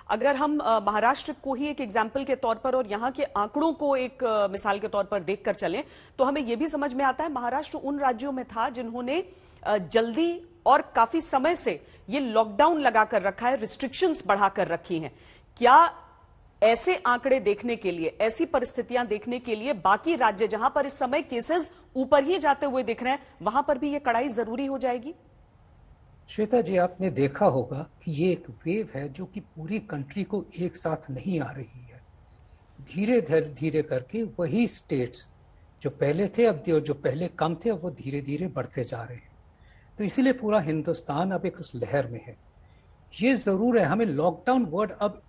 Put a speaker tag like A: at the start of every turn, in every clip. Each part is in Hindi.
A: अगर हम महाराष्ट्र को ही एक एग्जाम्पल के तौर पर और यहाँ के आंकड़ों को एक मिसाल के तौर पर देखकर चलें तो हमें यह भी समझ में आता है महाराष्ट्र उन राज्यों में था जिन्होंने जल्दी और काफी समय से ये लॉकडाउन लगाकर रखा है, रिस्ट्रिक्शंस बढ़ाकर रखी हैं। क्या ऐसे आंकड़े देखने के लिए, ऐसी परिस्थितियां देखने के लिए बाकी राज्य जहां पर इस समय केसेस ऊपर ही जाते हुए दिख रहे हैं, वहां पर भी ये कड़ाई जरूरी हो जाएगी?
B: श्वेता जी, आपने देखा होगा कि ये एक वेव है जो कि पूरी कंट्री को एक साथ नहीं आ रही है। धीरे धीरे करके वही स्टेट्स जो पहले थे, अब जो पहले कम थे, वो धीरे धीरे बढ़ते जा रहे हैं। तो इसीलिए पूरा हिंदुस्तान अब एक उस लहर में है। ये जरूर है, हमें लॉकडाउन वर्ड अब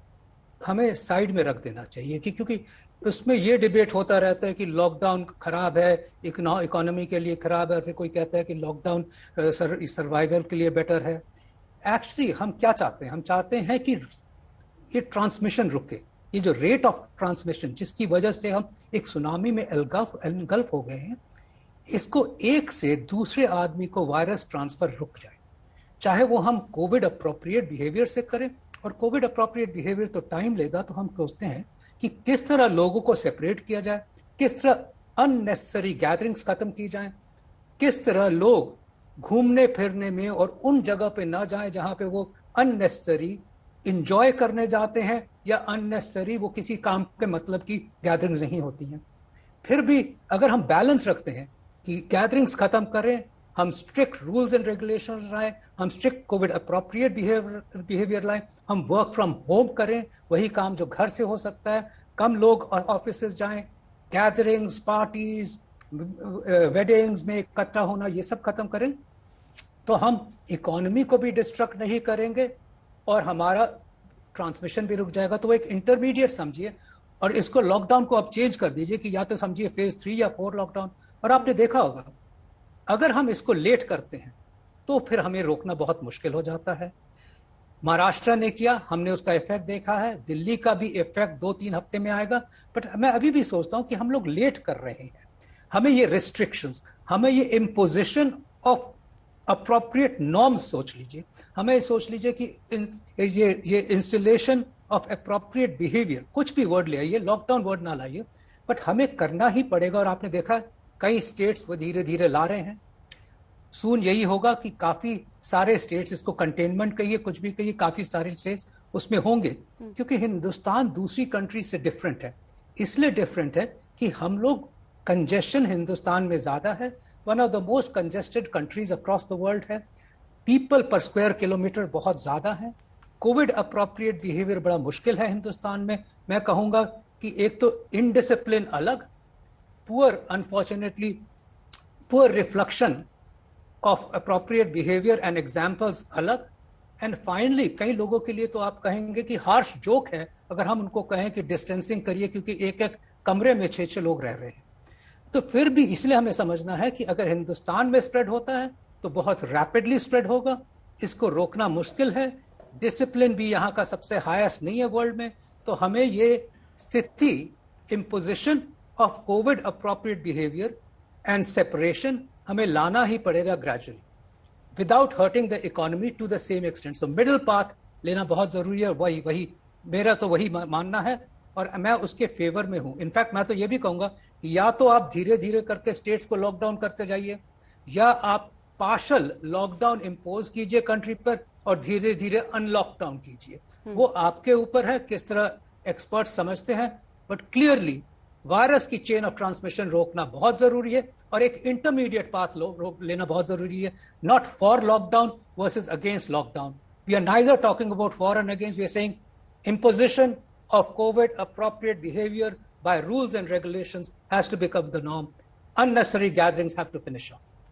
B: हमें साइड में रख देना चाहिए क्योंकि उसमें ये डिबेट होता रहता है कि लॉकडाउन खराब है, इकोनॉमी के लिए खराब है, और फिर कोई कहता है कि लॉकडाउन सर्वाइवल के लिए बेटर है। एक्चुअली हम क्या चाहते हैं? हम चाहते हैं कि ये ट्रांसमिशन रुके। ये जो रेट ऑफ ट्रांसमिशन जिसकी वजह से हम एक सुनामी में एनगल्फ हो गए हैं, इसको एक से दूसरे आदमी को वायरस ट्रांसफर रुक जाए, चाहे वो हम कोविड अप्रोप्रिएट बिहेवियर से करें। और कोविड अप्रोप्रिएट बिहेवियर तो टाइम लेगा, तो हम सोचते हैं कि किस तरह लोगों को सेपरेट किया जाए, किस तरह अननेसेसरी गैदरिंग्स खत्म की जाए, किस तरह लोग घूमने फिरने में और उन जगह पे ना जाएं जहां पे वो अननेसेसरी इंजॉय करने जाते हैं या अननेसेसरी वो किसी काम के मतलब की गैदरिंग्स नहीं होती हैं। फिर भी अगर हम बैलेंस रखते हैं कि गैदरिंग्स खत्म करें, हम स्ट्रिक्ट रूल्स एंड रेगुलेशंस लाएं, हम स्ट्रिक्ट कोविड अप्रोप्रिएट बिहेवियर लाएं, हम वर्क फ्रॉम होम करें, वही काम जो घर से हो सकता है, कम लोग ऑफिस जाएं, गैदरिंग्स, पार्टीज, वेडिंग्स में इकट्ठा होना, ये सब खत्म करें, तो हम इकोनॉमी को भी डिस्ट्रक्ट नहीं करेंगे और हमारा ट्रांसमिशन भी रुक जाएगा। तो वो एक इंटरमीडिएट समझिए, और इसको लॉकडाउन को अब चेंज कर दीजिए कि या तो समझिए फेज 3 या 4 लॉकडाउन। और आपने देखा होगा अगर हम इसको लेट करते हैं तो फिर हमें रोकना बहुत मुश्किल हो जाता है। महाराष्ट्र ने किया, हमने उसका इफेक्ट देखा है, दिल्ली का भी इफेक्ट 2-3 हफ्ते में आएगा। बट मैं अभी भी सोचता हूं कि हम लोग लेट कर रहे हैं। हमें ये रिस्ट्रिक्शंस, हमें ये इम्पोजिशन ऑफ अप्रोप्रिएट नॉर्म्स सोच लीजिए, हमें सोच लीजिए कि ये इंस्टॉलेशन ऑफ अप्रोप्रिएट बिहेवियर, कुछ भी वर्ड ले आइए, लॉकडाउन वर्ड ना लाइए, बट हमें करना ही पड़ेगा। और आपने देखा कई स्टेट्स वो धीरे धीरे ला रहे हैं। सून यही होगा कि काफी सारे स्टेट्स, इसको कंटेनमेंट कहिए, कुछ भी कहिए, काफी सारे स्टेट्स उसमें होंगे, क्योंकि हिंदुस्तान दूसरी कंट्री से डिफरेंट है। इसलिए डिफरेंट है कि हम लोग, कंजेशन हिंदुस्तान में ज्यादा है, one of the most congested countries across the world है, पीपल पर स्क्वायर किलोमीटर बहुत ज्यादा है, कोविड अप्रोप्रिएट बिहेवियर बड़ा मुश्किल है हिंदुस्तान में। मैं कहूंगा कि एक तो इनडिसिप्लिन अलग, unfortunately poor reflection of appropriate behaviour and examples अलग, एंड फाइनली कई लोगों के लिए तो आप कहेंगे कि हार्श जोक है अगर हम उनको कहें कि डिस्टेंसिंग करिए, क्योंकि एक एक कमरे में 6-6 लोग रह रहे हैं। तो फिर भी इसलिए हमें समझना है कि अगर हिंदुस्तान में स्प्रेड होता है तो बहुत रैपिडली स्प्रेड होगा, इसको रोकना मुश्किल है, डिसिप्लिन भी यहाँ का सबसे हाईएस्ट नहीं है वर्ल्ड में। तो हमें ये स्थिति, imposition of COVID appropriate behaviour and separation हमें लाना ही पड़ेगा gradually, without hurting the economy to the same extent. So middle path लेना बहुत जरूरी है। वही मेरा तो वही मानना है और मैं उसके फेवर में हूं। इनफैक्ट मैं तो ये भी कहूंगा कि या तो आप धीरे धीरे करके स्टेट्स को लॉकडाउन करते जाइए, या आप पार्शल लॉकडाउन इंपोज कीजिए कंट्री पर और धीरे धीरे अनलॉकडाउन कीजिए। वो आपके ऊपर है किस तरह एक्सपर्ट समझते हैं, बट क्लियरली वायरस की चेन ऑफ ट्रांसमिशन रोकना बहुत जरूरी है और एक इंटरमीडिएट पाथ लेना बहुत जरूरी है। Not for lockdown versus against lockdown. We are neither talking about for and against, we are saying imposition of COVID appropriate behavior by rules and regulations has to become the norm. Unnecessary gatherings have to finish off.